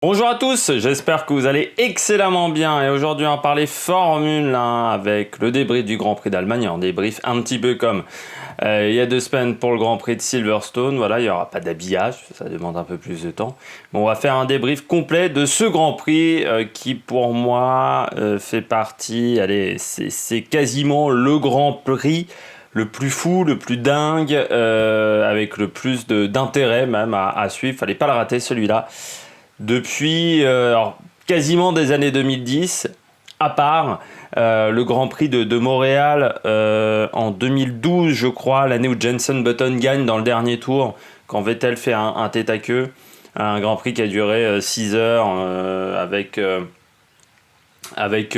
Bonjour à tous, j'espère que vous allez excellemment bien et aujourd'hui on va parler Formule 1 avec le débrief du Grand Prix d'Allemagne, un débrief un petit peu comme il y a 2 semaines pour le Grand Prix de Silverstone, voilà, il n'y aura pas d'habillage, ça demande un peu plus de temps. Bon, on va faire un débrief complet de ce Grand Prix qui pour moi fait partie, allez, c'est quasiment le Grand Prix le plus fou, le plus dingue, avec le plus d'intérêt même à suivre, fallait pas le rater celui-là. Depuis quasiment des années 2010, à part le Grand Prix de Montréal en 2012, je crois, l'année où Jenson Button gagne dans le dernier tour, quand Vettel fait un tête à queue, un Grand Prix qui a duré 6 heures avec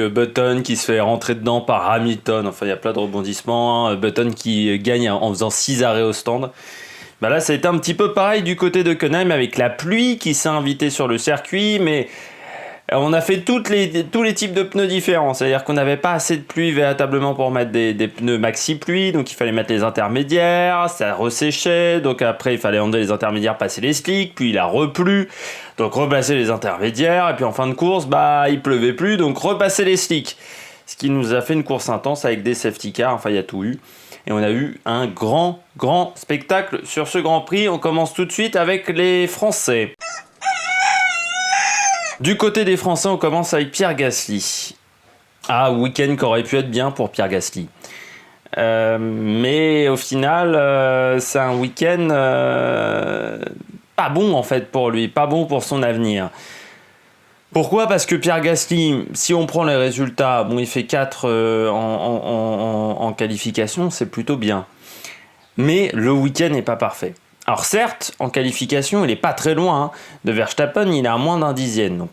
Button qui se fait rentrer dedans par Hamilton, enfin il y a plein de rebondissements, hein. Button qui gagne en faisant 6 arrêts au stand. Bah là, ça a été un petit peu pareil du côté de Hockenheim avec la pluie qui s'est invitée sur le circuit, mais on a fait tous les types de pneus différents. C'est-à-dire qu'on n'avait pas assez de pluie véritablement pour mettre des pneus maxi pluie, donc il fallait mettre les intermédiaires, ça resséchait, donc après il fallait enlever les intermédiaires, passer les slicks, puis il a replu, donc repasser les intermédiaires, et puis en fin de course, bah il pleuvait plus, donc repasser les slicks. Ce qui nous a fait une course intense avec des safety cars, enfin il y a tout eu. Et on a eu un grand spectacle sur ce Grand Prix. On commence tout de suite avec les Français. Du côté des Français, on commence avec Pierre Gasly. Ah, week-end qui aurait pu être bien pour Pierre Gasly. Mais au final, c'est un week-end pas bon en fait pour lui, pas bon pour son avenir. Pourquoi ? Parce que Pierre Gasly, si on prend les résultats, bon, il fait 4 en qualification, c'est plutôt bien. Mais le week-end n'est pas parfait. Alors certes, en qualification, il n'est pas très loin de Verstappen, il est à moins d'un dixième. Donc,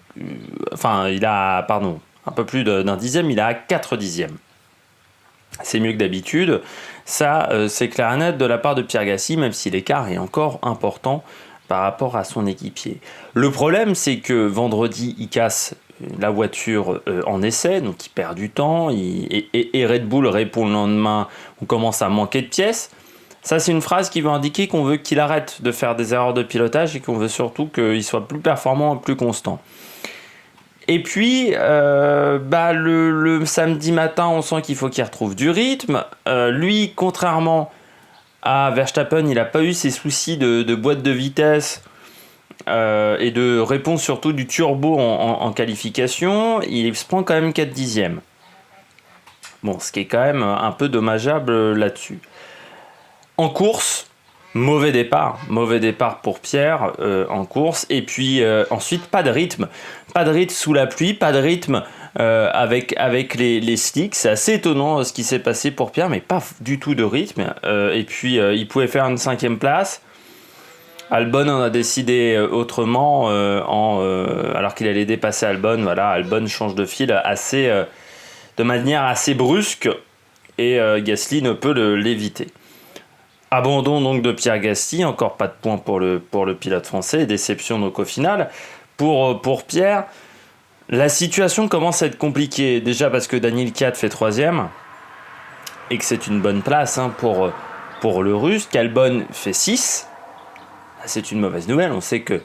un peu plus d'un dixième, il est à 4 dixièmes. C'est mieux que d'habitude. Ça, c'est clair et net de la part de Pierre Gasly, même si l'écart est encore important par rapport à son équipier. Le problème, c'est que vendredi, il casse la voiture en essai, donc il perd du temps, et Red Bull répond le lendemain, on commence à manquer de pièces. Ça, c'est une phrase qui veut indiquer qu'on veut qu'il arrête de faire des erreurs de pilotage et qu'on veut surtout qu'il soit plus performant et plus constant. Et puis, le samedi matin, on sent qu'il faut qu'il retrouve du rythme. Lui, contrairement à Verstappen, il n'a pas eu ces soucis de boîte de vitesse et de réponse surtout du turbo en qualification. Il se prend quand même 4 dixièmes. Bon, ce qui est quand même un peu dommageable là-dessus. En course, mauvais départ pour Pierre en course. Et puis ensuite, pas de rythme sous la pluie, pas de rythme avec les slicks. C'est assez étonnant ce qui s'est passé pour Pierre, mais pas du tout de rythme. Et puis il pouvait faire une 5e place. Albon en a décidé autrement alors qu'il allait dépasser Albon. Voilà, Albon change de fil de manière assez brusque et Gasly ne peut l'éviter. Abandon donc de Pierre Gasly, encore pas de points pour le pilote français, déception donc au final. Pour Pierre, la situation commence à être compliquée, déjà parce que Daniel Ricciardo fait 3e, et que c'est une bonne place pour le Russe, qu'Albon fait 6. C'est une mauvaise nouvelle, on sait que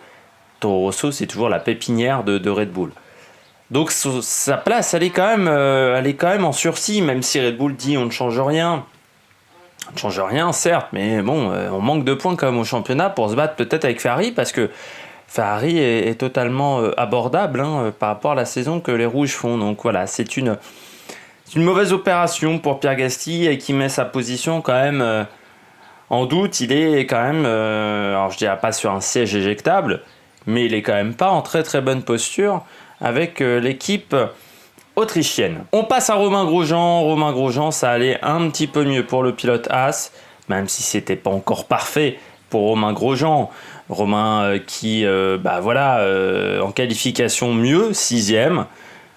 Toro Rosso c'est toujours la pépinière de Red Bull. Donc sa place elle est quand même en sursis, même si Red Bull dit on ne change rien. On ne change rien, certes, mais bon, on manque de points quand même au championnat pour se battre peut-être avec Ferrari, parce que Ferrari est totalement abordable par rapport à la saison que les Rouges font. Donc voilà, c'est une mauvaise opération pour Pierre Gasly et qui met sa position quand même en doute. Il est quand même, alors je dirais pas sur un siège éjectable, mais il est quand même pas en très très bonne posture avec l'équipe autrichienne. On passe à Romain Grosjean. Romain Grosjean, ça allait un petit peu mieux pour le pilote Haas, même si c'était pas encore parfait pour Romain Grosjean. Romain qui, en qualification mieux, 6e.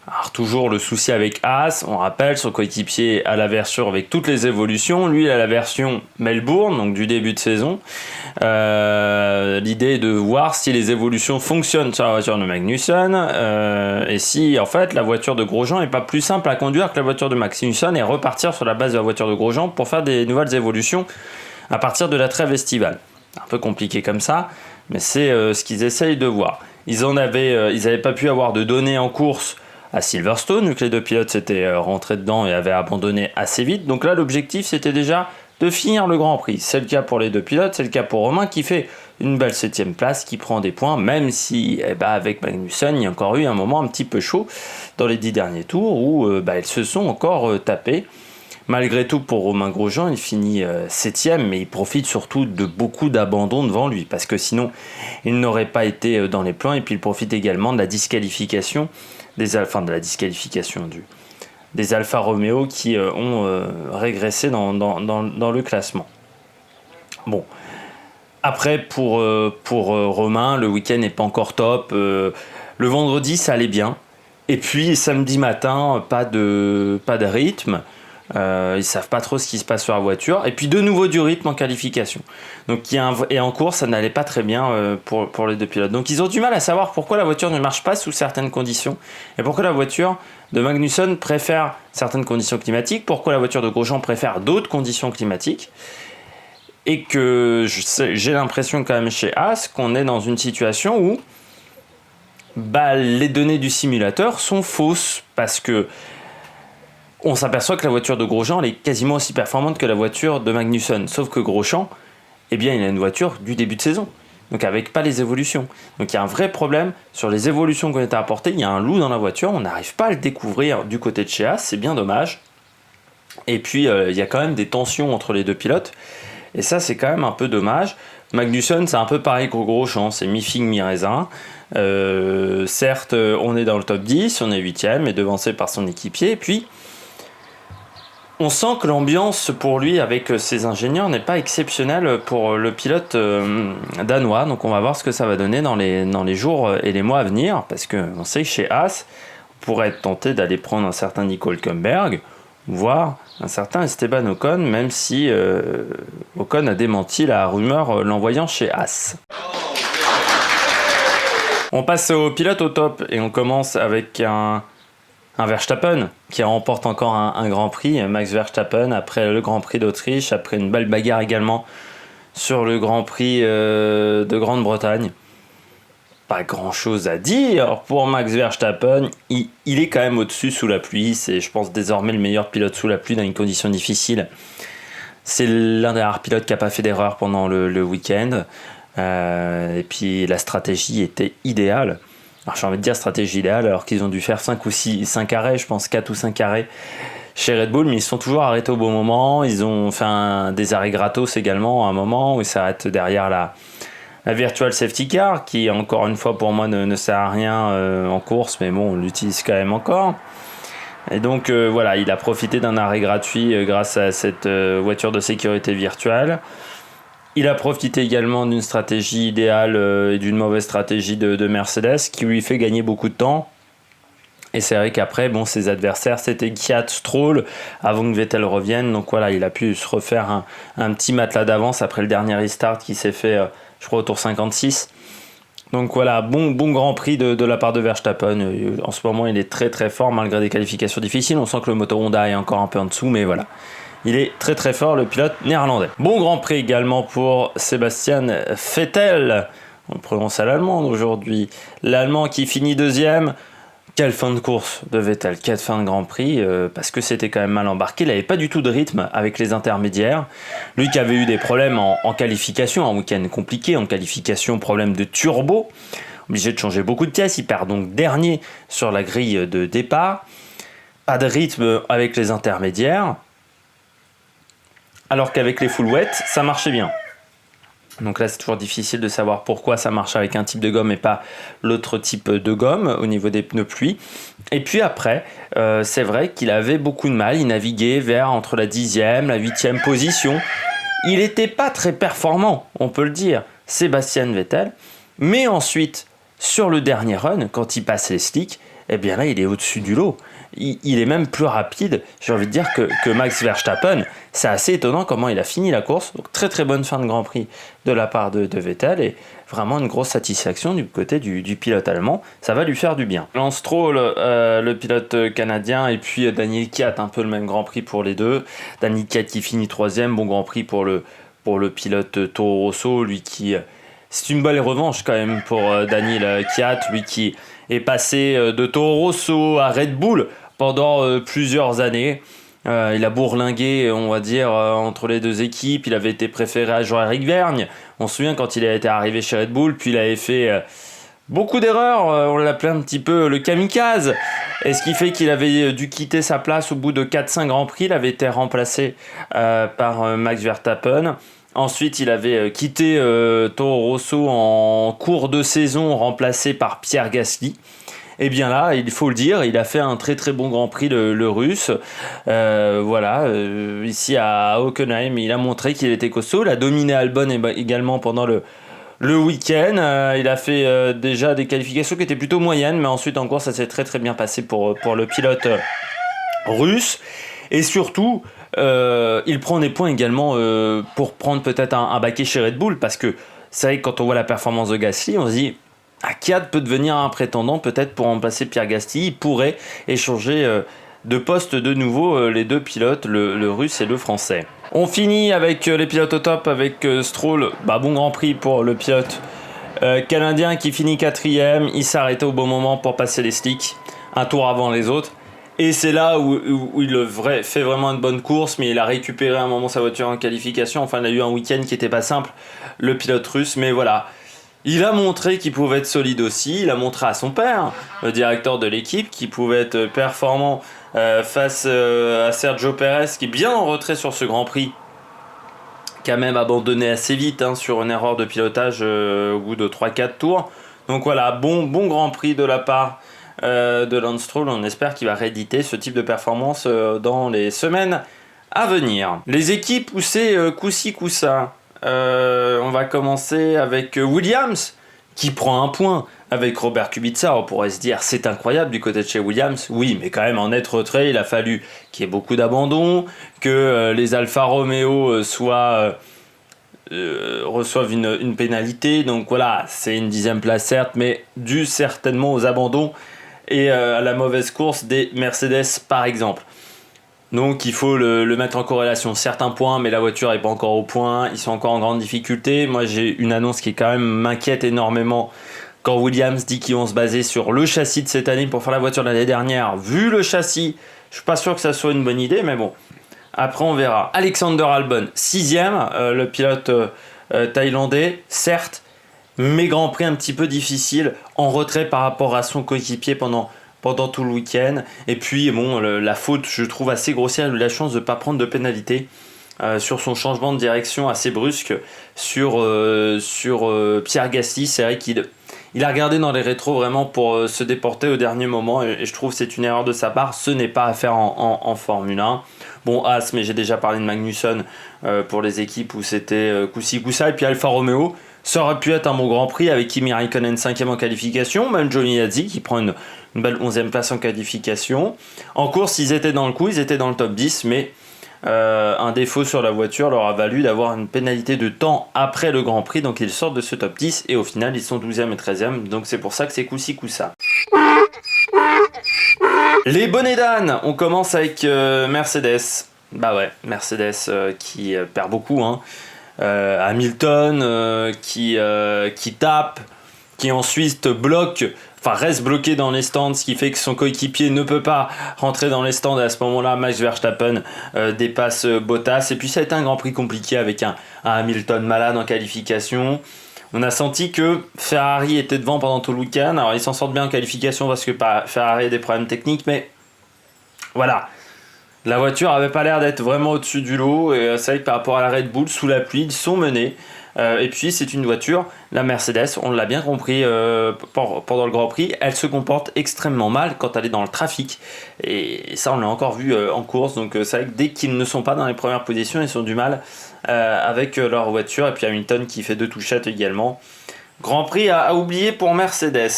Alors toujours le souci avec Haas, on rappelle, son coéquipier a la version avec toutes les évolutions, lui il a la version Melbourne, donc du début de saison. L'idée est de voir si les évolutions fonctionnent sur la voiture de Magnussen et si en fait la voiture de Grosjean est pas plus simple à conduire que la voiture de Magnussen et repartir sur la base de la voiture de Grosjean pour faire des nouvelles évolutions à partir de la trêve estivale. Un peu compliqué comme ça, mais c'est ce qu'ils essayent de voir. ils n'avaient pas pu avoir de données en course à Silverstone, vu que les deux pilotes s'étaient rentrés dedans et avaient abandonné assez vite. Donc là, l'objectif, c'était déjà de finir le Grand Prix. C'est le cas pour les deux pilotes, c'est le cas pour Romain qui fait une belle 7ème place, qui prend des points, même si avec Magnussen, il y a encore eu un moment un petit peu chaud dans les 10 derniers tours où ils se sont encore tapés. Malgré tout, pour Romain Grosjean, il finit 7ème, mais il profite surtout de beaucoup d'abandons devant lui, parce que sinon, il n'aurait pas été dans les plans, et puis il profite également de la disqualification des Alfa Romeo qui ont régressé dans le classement. Bon, après pour Romain, le week-end n'est pas encore top. Le vendredi, ça allait bien. Et puis samedi matin, pas de rythme. Ils savent pas trop ce qui se passe sur la voiture. Et puis de nouveau du rythme en qualification. Donc et en course, ça n'allait pas très bien pour les deux pilotes. Donc ils ont du mal à savoir pourquoi la voiture ne marche pas sous certaines conditions. Et pourquoi la voiture de Magnussen préfère certaines conditions climatiques. Pourquoi la voiture de Grosjean préfère d'autres conditions climatiques. Et que j'ai l'impression quand même chez Haas qu'on est dans une situation où les données du simulateur sont fausses. Parce que on s'aperçoit que la voiture de Grosjean elle est quasiment aussi performante que la voiture de Magnussen. Sauf que Grosjean, il a une voiture du début de saison. Donc avec pas les évolutions. Donc il y a un vrai problème sur les évolutions qui ont été apportées. Il y a un loup dans la voiture, on n'arrive pas à le découvrir du côté de chez Haas, c'est bien dommage. Et puis il y a quand même des tensions entre les deux pilotes. Et ça c'est quand même un peu dommage. Magnussen c'est un peu pareil que Grosjean, c'est mi-figue mi-raisin. Certes on est dans le top 10, on est 8ème et devancé par son équipier. Et puis on sent que l'ambiance pour lui avec ses ingénieurs n'est pas exceptionnelle pour le pilote danois. Donc on va voir ce que ça va donner dans les jours et les mois à venir. Parce qu'on sait que chez Haas, on pourrait être tenté d'aller prendre un certain Nico Hülkenberg, voire un certain Esteban Ocon, même si Ocon a démenti la rumeur l'envoyant chez Haas. On passe au pilote au top et on commence avec un Verstappen qui remporte encore un Grand Prix, Max Verstappen, après le Grand Prix d'Autriche, après une belle bagarre également sur le Grand Prix de Grande-Bretagne. Pas grand chose à dire pour Max Verstappen, il est quand même au-dessus sous la pluie, c'est je pense désormais le meilleur pilote sous la pluie dans une condition difficile. C'est l'un des rares pilotes qui n'a pas fait d'erreur pendant le week-end, et puis la stratégie était idéale. Alors, j'ai envie de dire stratégie idéale alors qu'ils ont dû faire 5 arrêts, je pense 4 ou 5 arrêts chez Red Bull, mais ils se sont toujours arrêtés au bon moment. Ils ont fait des arrêts gratos également à un moment où ils s'arrêtent derrière la virtual safety car qui encore une fois pour moi ne sert à rien en course, mais bon on l'utilise quand même encore. Et donc voilà, il a profité d'un arrêt gratuit grâce à cette voiture de sécurité virtuelle. Il a profité également d'une stratégie idéale et d'une mauvaise stratégie de Mercedes qui lui fait gagner beaucoup de temps. Et c'est vrai qu'après, ses adversaires, c'était Kvyat, Stroll, avant que Vettel revienne. Donc voilà, il a pu se refaire un petit matelas d'avance après le dernier restart qui s'est fait, je crois, au tour 56. Donc voilà, bon Grand Prix de la part de Verstappen. En ce moment, il est très très fort malgré des qualifications difficiles. On sent que le moto Honda est encore un peu en dessous, mais voilà. Il est très très fort, le pilote néerlandais. Bon Grand Prix également pour Sebastian Vettel. On prononce à l'allemande aujourd'hui. L'Allemand qui finit deuxième. Quelle fin de course de Vettel, quelle fin de Grand Prix, parce que c'était quand même mal embarqué. Il n'avait pas du tout de rythme avec les intermédiaires. Lui qui avait eu des problèmes en qualification, un week-end compliqué, en qualification, problème de turbo. Obligé de changer beaucoup de pièces. Il perd donc dernier sur la grille de départ. Pas de rythme avec les intermédiaires. Alors qu'avec les full wet, ça marchait bien. Donc là, c'est toujours difficile de savoir pourquoi ça marche avec un type de gomme et pas l'autre type de gomme au niveau des pneus pluie. Et puis après, c'est vrai qu'il avait beaucoup de mal. Il naviguait entre la 10e, la 8e position. Il n'était pas très performant, on peut le dire, Sébastien Vettel. Mais ensuite, sur le dernier run, quand il passe les slicks, eh bien là, il est au-dessus du lot. Il est même plus rapide, j'ai envie de dire, que Max Verstappen. C'est assez étonnant comment il a fini la course. Donc, très très bonne fin de Grand Prix de la part de Vettel et vraiment une grosse satisfaction du côté du pilote allemand. Ça va lui faire du bien. Lance Stroll, le pilote canadien, et puis Daniel Kvyat, un peu le même Grand Prix pour les deux. Daniel Kvyat qui finit 3e, bon Grand Prix pour le pilote Toro Rosso, lui qui c'est une belle revanche quand même pour Daniil Kvyat, lui qui est passé de Toro Rosso à Red Bull pendant plusieurs années. Il a bourlingué, on va dire, entre les deux équipes. Il avait été préféré à Jean-Éric Vergne. On se souvient quand il a été arrivé chez Red Bull, puis il avait fait beaucoup d'erreurs. On l'appelait un petit peu le kamikaze. Et ce qui fait qu'il avait dû quitter sa place au bout de 4-5 Grands Prix. Il avait été remplacé par Max Verstappen. Ensuite, il avait quitté Toro Rosso en cours de saison, remplacé par Pierre Gasly. Et bien là, il faut le dire, il a fait un très très bon Grand Prix, le Russe. Ici à Hockenheim, il a montré qu'il était costaud. Il a dominé Albon également pendant le week-end. Il a fait déjà des qualifications qui étaient plutôt moyennes, mais ensuite en course, ça s'est très très bien passé pour le pilote russe. Et surtout, il prend des points également pour prendre peut-être un baquet chez Red Bull, parce que c'est vrai que quand on voit la performance de Gasly, on se dit... Kvyat peut devenir un prétendant peut-être pour remplacer Pierre Gasly. Il pourrait échanger de poste de nouveau les deux pilotes, le russe et le français. On finit avec les pilotes au top avec Stroll. Bon Grand Prix pour le pilote canadien qui finit 4ème. Il s'est arrêté au bon moment pour passer les slicks, un tour avant les autres. Et c'est là où il fait vraiment une bonne course, mais il a récupéré un moment sa voiture en qualification. Enfin, il a eu un week-end qui n'était pas simple, le pilote russe, mais voilà. Il a montré qu'il pouvait être solide aussi, il a montré à son père, le directeur de l'équipe, qu'il pouvait être performant face à Sergio Pérez, qui est bien en retrait sur ce Grand Prix, qui a même abandonné assez vite sur une erreur de pilotage au bout de 3-4 tours. Donc voilà, bon Grand Prix de la part de Lance Stroll. On espère qu'il va rééditer ce type de performance dans les semaines à venir. Les équipes où c'est coup-ci coup-ça. On va commencer avec Williams qui prend un point avec Robert Kubica. On pourrait se dire c'est incroyable du côté de chez Williams. Oui, mais quand même en net retrait, il a fallu qu'il y ait beaucoup d'abandon, que les Alfa Romeo reçoivent une pénalité. Donc voilà, c'est une 10e place certes, mais dû certainement aux abandons et à la mauvaise course des Mercedes par exemple. Donc il faut le mettre en corrélation. Certains points, mais la voiture n'est pas encore au point. Ils sont encore en grande difficulté. Moi j'ai une annonce qui quand même m'inquiète énormément. Quand Williams dit qu'ils vont se baser sur le châssis de cette année pour faire la voiture de l'année dernière. Vu le châssis, je suis pas sûr que ça soit une bonne idée, mais bon. Après on verra. Alexander Albon, 6ème, le pilote thaïlandais, certes, mais Grand Prix un petit peu difficile, en retrait par rapport à son coéquipier pendant tout le week-end. Et puis la faute, je trouve assez grossière. Il a eu la chance de ne pas prendre de pénalité sur son changement de direction assez brusque sur Pierre Gasly. C'est vrai qu'il a regardé dans les rétros vraiment pour se déporter au dernier moment, et je trouve que c'est une erreur de sa part. Ce n'est pas à faire en Formule 1. Bon, As, mais j'ai déjà parlé de Magnussen pour les équipes où c'était coup-ci coup-ça. Et puis Alfa Romeo, ça aurait pu être un bon Grand Prix avec Kimi Raikkonen 5ème en qualification, même Johnny Yazzi qui prend une belle 11ème place en qualification. En course, ils étaient dans le coup, ils étaient dans le top 10, mais un défaut sur la voiture leur a valu d'avoir une pénalité de temps après le Grand Prix, donc ils sortent de ce top 10 et au final ils sont 12e et 13e, donc c'est pour ça que c'est coup-ci coup-ça. Les bonnets d'âne, on commence avec Mercedes. Mercedes qui perd beaucoup, Hamilton qui tape, qui ensuite reste bloqué dans les stands, ce qui fait que son coéquipier ne peut pas rentrer dans les stands. À ce moment-là, Max Verstappen dépasse Bottas. Et puis ça a été un Grand Prix compliqué avec un Hamilton malade en qualification. On a senti que Ferrari était devant pendant tout le week-end. Alors ils s'en sortent bien en qualification parce que Ferrari a des problèmes techniques, mais voilà. La voiture avait pas l'air d'être vraiment au-dessus du lot, et c'est vrai que par rapport à la Red Bull, sous la pluie, ils sont menés. Et puis c'est une voiture, la Mercedes, on l'a bien compris pendant le Grand Prix, elle se comporte extrêmement mal quand elle est dans le trafic. Et ça on l'a encore vu en course, donc c'est vrai que dès qu'ils ne sont pas dans les premières positions, ils ont du mal avec leur voiture. Et puis Hamilton qui fait 2 touchettes également. Grand Prix à oublier pour Mercedes.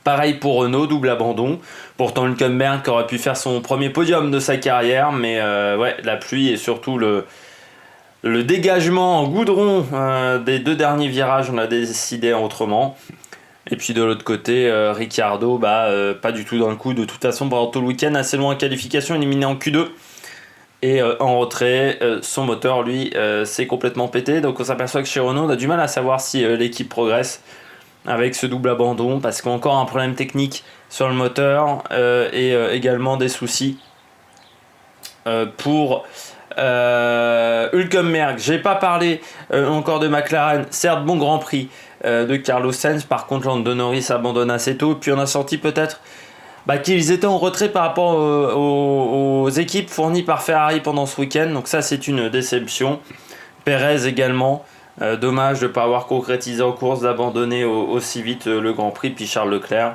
Pareil pour Renault, double abandon. Pourtant Hülkenberg qui aurait pu faire son premier podium de sa carrière, mais la pluie et surtout le dégagement en goudron des 2 derniers virages, on a décidé autrement. Et puis de l'autre côté, Ricciardo, pas du tout dans le coup. De toute façon, pendant tout le week-end, assez loin en qualification, éliminé en Q2 Et en retrait, son moteur, lui, s'est complètement pété. Donc on s'aperçoit que chez Renault, on a du mal à savoir si l'équipe progresse avec ce double abandon, parce qu'il y a encore un problème technique sur le moteur et également des soucis pour Hülkenberg. J'ai pas parlé encore de McLaren. Certes, bon Grand Prix de Carlos Sainz. Par contre, Lando Norris abandonne assez tôt. Puis on a senti peut-être qu'ils étaient en retrait par rapport aux équipes fournies par Ferrari pendant ce week-end. Donc ça, c'est une déception. Perez également. Dommage de ne pas avoir concrétisé en course, d'abandonner aussi vite le Grand Prix. Puis Charles Leclerc.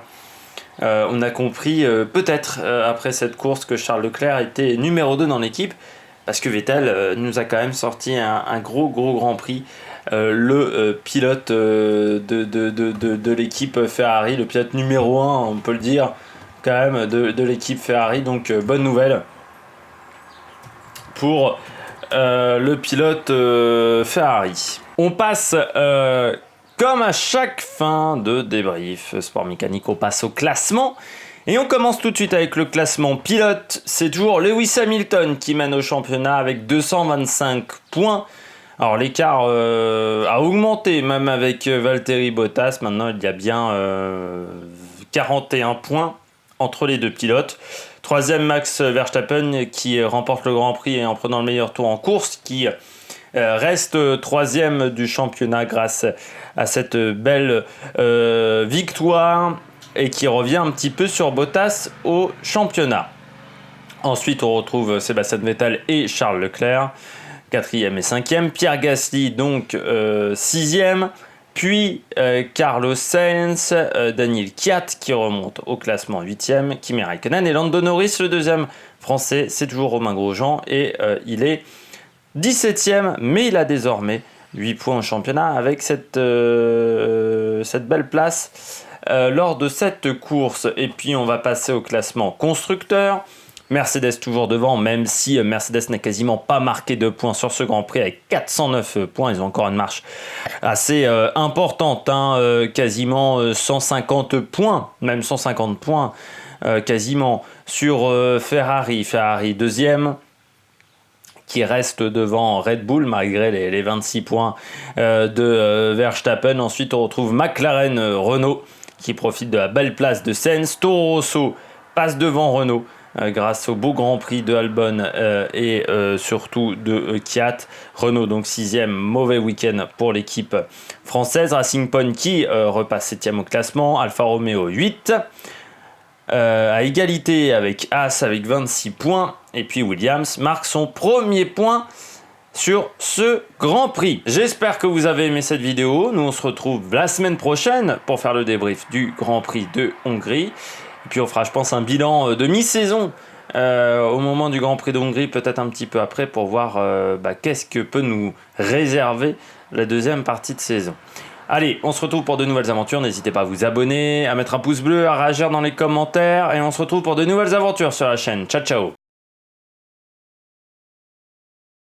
On a compris peut-être après cette course que Charles Leclerc était numéro 2 dans l'équipe. Parce que Vettel nous a quand même sorti un gros Grand Prix. Le pilote de l'équipe Ferrari, le pilote numéro 1, on peut le dire, quand même, de l'équipe Ferrari. Donc bonne nouvelle pour le pilote Ferrari. On passe comme à chaque fin de débrief sport mécanique, on passe au classement. Et on commence tout de suite avec le classement pilote. C'est toujours Lewis Hamilton qui mène au championnat avec 225 points. Alors l'écart a augmenté même avec Valtteri Bottas. Maintenant il y a bien 41 points entre les deux pilotes. Troisième Max Verstappen qui remporte le Grand Prix en prenant le meilleur tour en course, qui reste troisième du championnat grâce à cette belle victoire et qui revient un petit peu sur Bottas au championnat. Ensuite, on retrouve Sébastien Vettel et Charles Leclerc, 4e et 5e. Pierre Gasly, donc 6e. Puis Carlos Sainz, Daniel Kvyat qui remonte au classement 8e. Kimi Räikkönen et Lando Norris, le deuxième français, c'est toujours Romain Grosjean et il est 17e, mais il a désormais 8 points au championnat avec cette belle place lors de cette course. Et puis on va passer au classement constructeur. Mercedes toujours devant, même si Mercedes n'a quasiment pas marqué de points sur ce Grand Prix avec 409 points. Ils ont encore une marche assez importante, quasiment 150 points, même 150 points quasiment sur Ferrari. Ferrari deuxième, qui reste devant Red Bull malgré les 26 points de Verstappen. Ensuite, on retrouve McLaren, Renault, qui profite de la belle place de Sainz. Toro Rosso passe devant Renault grâce au beau Grand Prix de Albon et surtout de Kvyat. Renault donc 6e, mauvais week-end pour l'équipe française. Racing Point qui repasse 7e au classement. Alfa Romeo 8. À égalité avec Haas avec 26 points. Et puis Williams marque son premier point sur ce Grand Prix. J'espère que vous avez aimé cette vidéo. Nous on se retrouve la semaine prochaine pour faire le débrief du Grand Prix de Hongrie. Et puis on fera, je pense, un bilan de mi-saison au moment du Grand Prix de Hongrie, peut-être un petit peu après, pour voir qu'est-ce que peut nous réserver la deuxième partie de saison. Allez, on se retrouve pour de nouvelles aventures. N'hésitez pas à vous abonner, à mettre un pouce bleu, à réagir dans les commentaires. Et on se retrouve pour de nouvelles aventures sur la chaîne. Ciao, ciao!